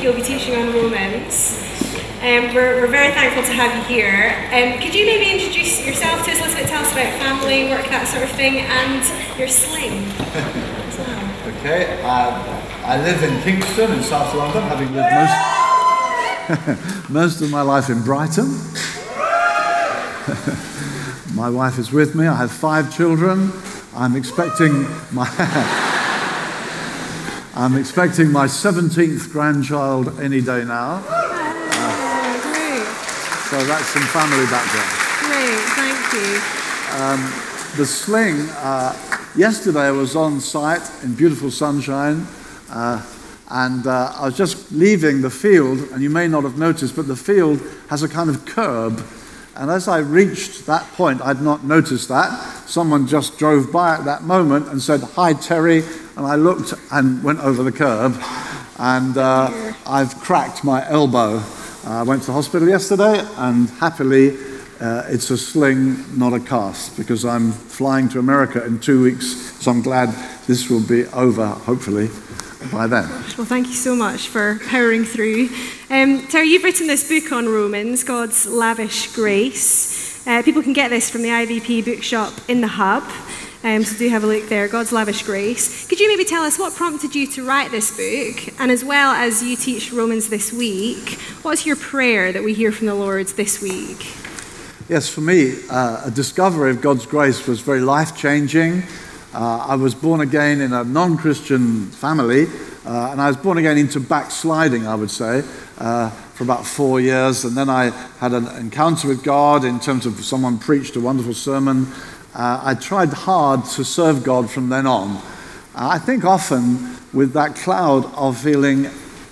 week you'll be teaching on Romans. We're very thankful to have you here. Could you maybe introduce yourself to us a little bit, tell us about family, work, that sort of thing, and your sling as well? Okay, I live in Kingston in South London, having lived most of my life in Brighton. My wife is with me. I have 5 children. I'm expecting my 17th grandchild any day now. Great. So that's some family background. Great, thank you. The sling, yesterday I was on site in beautiful sunshine, and I was just leaving the field, and you may not have noticed, but the field has a kind of curb. And as I reached that point, I'd not noticed that. Someone just drove by at that moment and said, "Hi, Terry." And I looked and went over the curb. And I've cracked my elbow. I went to the hospital yesterday, and happily, it's a sling, not a cast, because I'm flying to America in 2 weeks. So I'm glad this will be over, hopefully, by then. Well, thank you so much for powering through. Terry, you've written this book on Romans, God's Lavish Grace. People can get this from the IVP bookshop in the hub, so do have a look there, God's Lavish Grace. Could you maybe tell us what prompted you to write this book, and as well as you teach Romans this week, what's your prayer that we hear from the Lord this week? Yes, for me, a discovery of God's grace was very life-changing. I was born again in a non-Christian family, and I was born again into backsliding, I would say, for about 4 years. And then I had an encounter with God in terms of someone preached a wonderful sermon. I tried hard to serve God from then on. I think often with that cloud of feeling,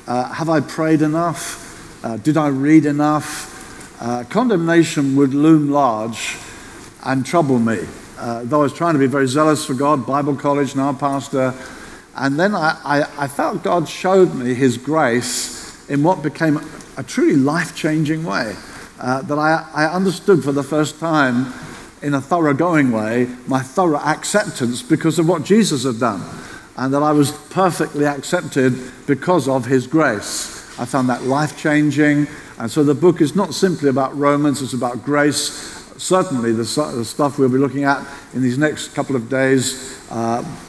have I prayed enough? Did I read enough? Condemnation would loom large and trouble me. Though I was trying to be very zealous for God, Bible college, now pastor. And then I felt God showed me his grace in what became a truly life-changing way. That I understood for the first time in a thoroughgoing way my thorough acceptance because of what Jesus had done. And that I was perfectly accepted because of his grace. I found that life-changing. And so the book is not simply about Romans, it's about grace. Certainly the stuff we'll be looking at in these next couple of days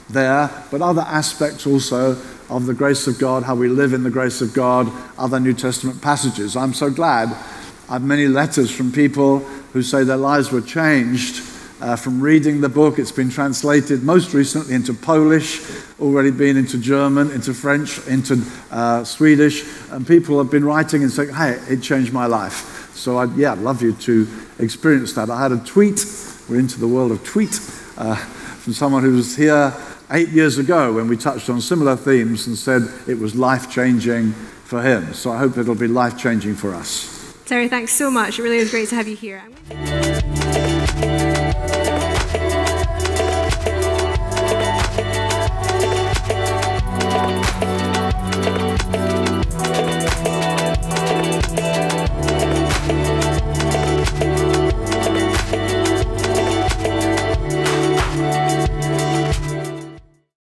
there, but other aspects also of the grace of God, how we live in the grace of God, other New Testament passages. I'm so glad I have many letters from people who say their lives were changed from reading the book. It's been translated most recently into Polish, already been into German, into French, into Swedish, and people have been writing and saying, "Hey, it changed my life." So I'd love you to experience that. I had a tweet, we're into the world of tweet, from someone who was here 8 years ago when we touched on similar themes and said it was life-changing for him. So I hope it'll be life-changing for us. Terry, thanks so much. It really was great to have you here.